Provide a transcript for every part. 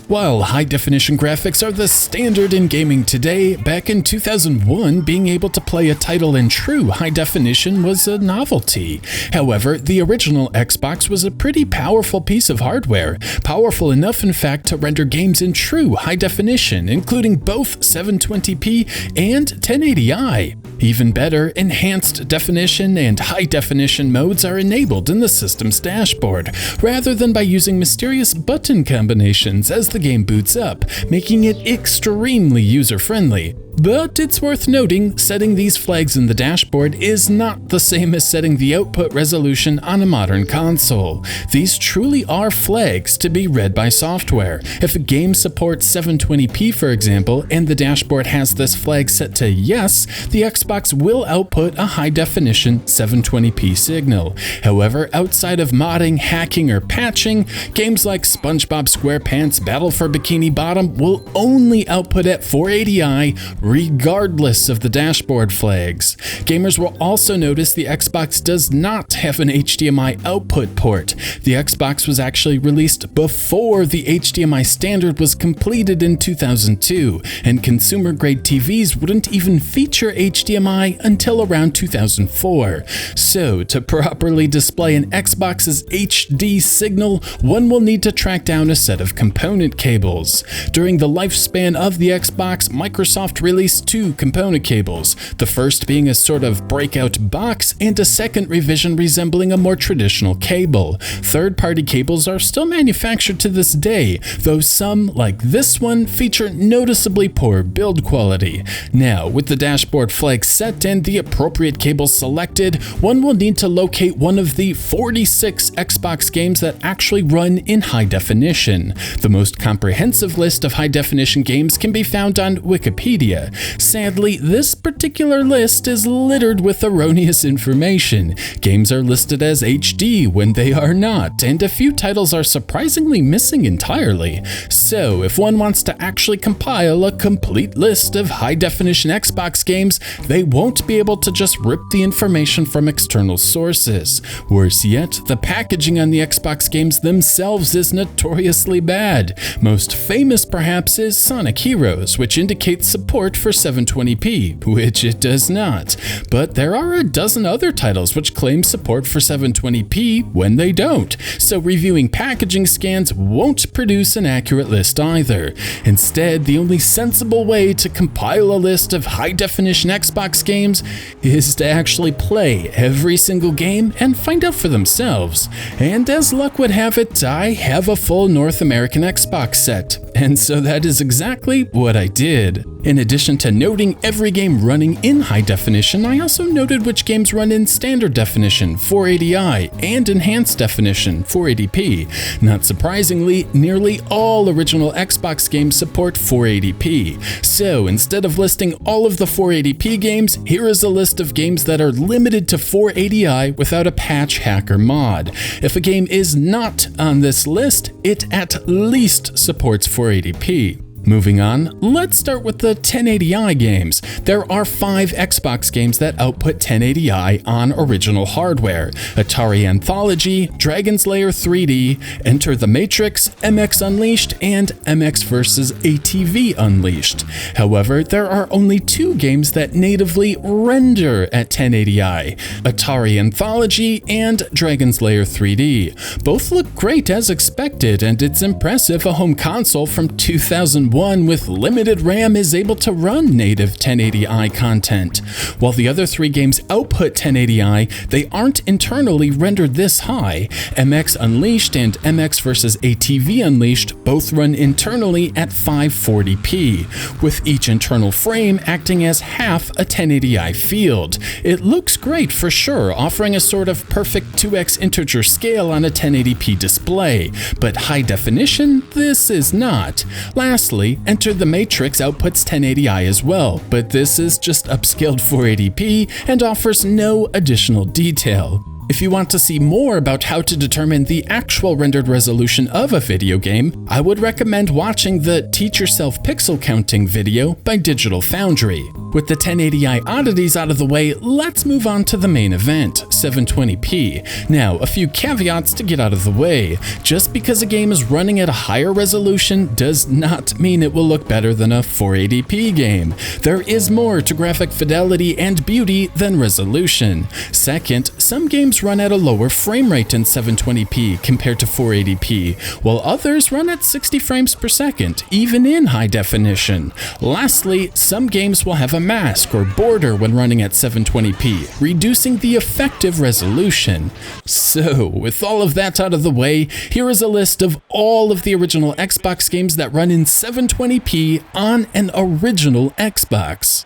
While high-definition graphics are the standard in gaming today, back in 2001, being able to play a title in true high definition was a novelty. However, the original Xbox was a pretty powerful piece of hardware, powerful enough in fact to render games in true high definition, including both 720p and 1080i. Even better, enhanced definition and high definition modes are enabled in the system's dashboard, rather than by using mysterious button combinations as the game boots up, making it extremely user-friendly. But it's worth noting, setting these flags in the dashboard is not the same as setting the output resolution on a modern console. These truly are flags to be read by software. If a game supports 720p, for example, and the dashboard has this flag set to yes, the Xbox will output a high-definition 720p signal. However, outside of modding, hacking, or patching, games like SpongeBob SquarePants Battle for Bikini Bottom will only output at 480i regardless of the dashboard flags. Gamers will also notice the Xbox does not have an HDMI output port. The Xbox was actually released before the HDMI standard was completed in 2002, and consumer-grade TVs wouldn't even feature HDMI until around 2004. So, to properly display an Xbox's HD signal, one will need to track down a set of component cables. During the lifespan of the Xbox, Microsoft released two component cables, the first being a sort of breakout box and a second revision resembling a more traditional cable. Third-party cables are still manufactured to this day, though some, like this one, feature noticeably poor build quality. Now, with the dashboard flag set and the appropriate cables selected, one will need to locate one of the 46 Xbox games that actually run in high definition. The most comprehensive list of high-definition games can be found on Wikipedia. Sadly, this particular list is littered with erroneous information. Games are listed as HD when they are not, and a few titles are surprisingly missing entirely. So, if one wants to actually compile a complete list of high-definition Xbox games, they won't be able to just rip the information from external sources. Worse yet, the packaging on the Xbox games themselves is notoriously bad. Most famous, perhaps, is Sonic Heroes, which indicates support for 720p, which it does not. But there are a dozen other titles which claim support for 720p when they don't, so reviewing packaging scans won't produce an accurate list either. Instead, the only sensible way to compile a list of high-definition Xbox games is to actually play every single game and find out for themselves. And as luck would have it, I have a full North American Xbox set, and so that is exactly what I did. In addition to noting every game running in high definition, I also noted which games run in standard definition, 480i, and enhanced definition, 480p. Not surprisingly, nearly all original Xbox games support 480p. So instead of listing all of the 480p games, here is a list of games that are limited to 480i without a patch, hack, or mod. If a game is not on this list, it at least supports 480p. Moving on, let's start with the 1080i games. There are 5 Xbox games that output 1080i on original hardware: Atari Anthology, Dragon's Lair 3D, Enter the Matrix, MX Unleashed, and MX vs. ATV Unleashed. However, there are only 2 games that natively render at 1080i: Atari Anthology and Dragon's Lair 3D. Both look great as expected, and it's impressive a home console from 2001 with limited RAM is able to run native 1080i content. While the other 3 games output 1080i, they aren't internally rendered this high. MX Unleashed and MX vs. ATV Unleashed both run internally at 540p, with each internal frame acting as half a 1080i field. It looks great for sure, offering a sort of perfect 2x integer scale on a 1080p display, but high definition, this is not. Lastly, Enter the Matrix outputs 1080i as well, but this is just upscaled 480p and offers no additional detail. If you want to see more about how to determine the actual rendered resolution of a video game, I would recommend watching the Teach Yourself Pixel Counting video by Digital Foundry. With the 1080i oddities out of the way, let's move on to the main event, 720p. Now, a few caveats to get out of the way. Just because a game is running at a higher resolution does not mean it will look better than a 480p game. There is more to graphic fidelity and beauty than resolution. Second, some games run at a lower frame rate in 720p compared to 480p, while others run at 60 frames per second, even in high definition. Lastly, some games will have a mask or border when running at 720p, reducing the effective resolution. So, with all of that out of the way, here is a list of all of the original Xbox games that run in 720p on an original Xbox.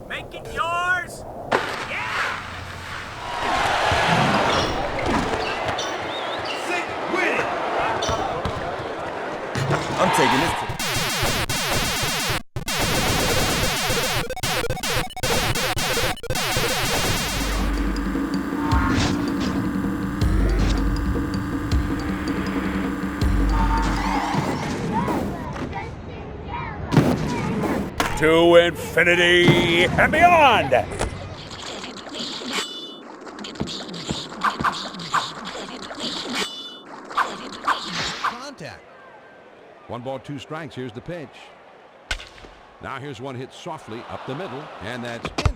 Make it yours! Yeah! Sick with it! I'm taking this. To infinity and beyond! Contact. 1 ball, 2 strikes. Here's the pitch. Now here's one hit softly up the middle, and that's in.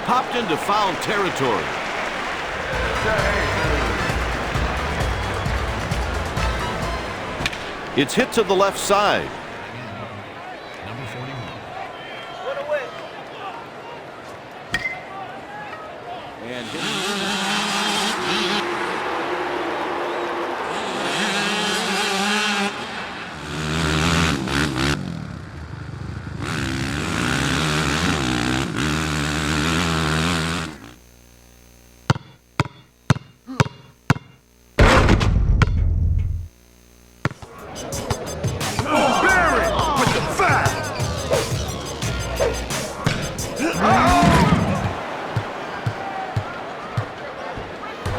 Popped into foul territory. It's hit to the left side. Number 41. And hit.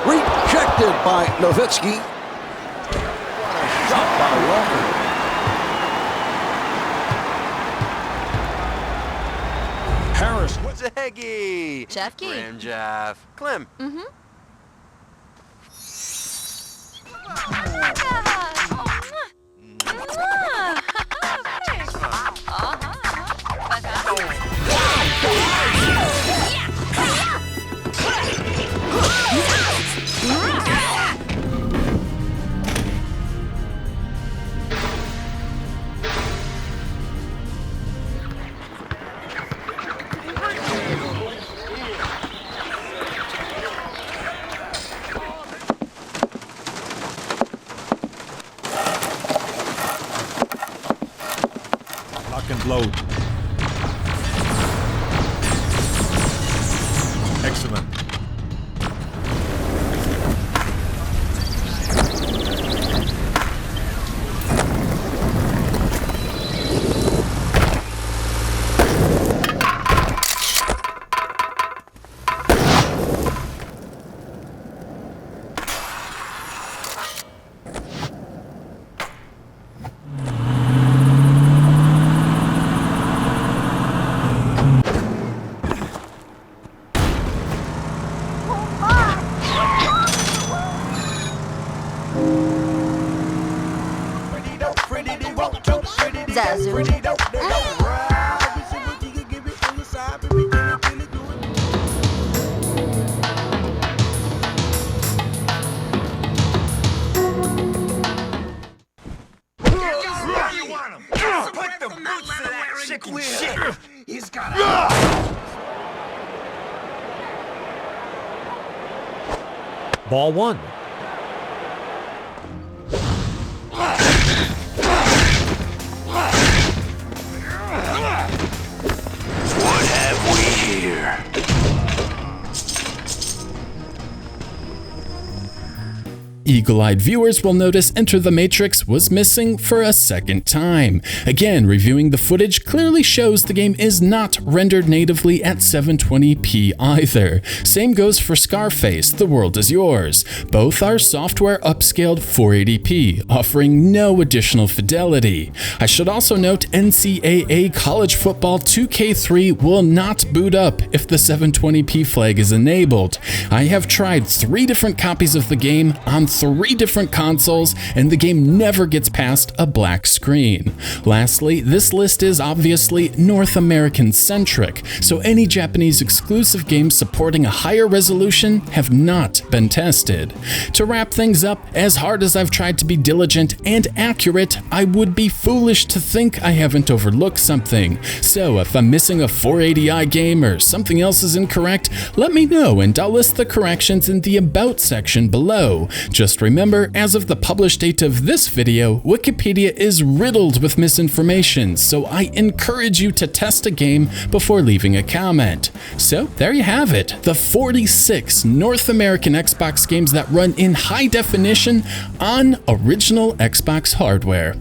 Rejected by Nowitzki. Shot by Walker. Harris. Zaggy! Jeffkey. Grim Jeff. Clem. Mm-hmm. Lock and load. Excellent. Zazu. Put the boots to that chicken shit. He's got Ball one. What have we here? Eagle-eyed viewers will notice Enter the Matrix was missing for a second time. Again, reviewing the footage clearly shows the game is not rendered natively at 720p either. Same goes for Scarface, The World Is Yours. Both are software upscaled 480p, offering no additional fidelity. I should also note NCAA College Football 2K3 will not boot up if the 720p flag is enabled. I have tried 3 different copies of the game on 3 different consoles, and the game never gets past a black screen. Lastly, this list is obviously North American centric, so any Japanese exclusive games supporting a higher resolution have not been tested. To wrap things up, as hard as I've tried to be diligent and accurate, I would be foolish to think I haven't overlooked something. So if I'm missing a 480i game or something else is incorrect, let me know and I'll list the corrections in the About section below. Just remember, as of the published date of this video, Wikipedia is riddled with misinformation, so I encourage you to test a game before leaving a comment. So there you have it, the 46 North American Xbox games that run in high definition on original Xbox hardware.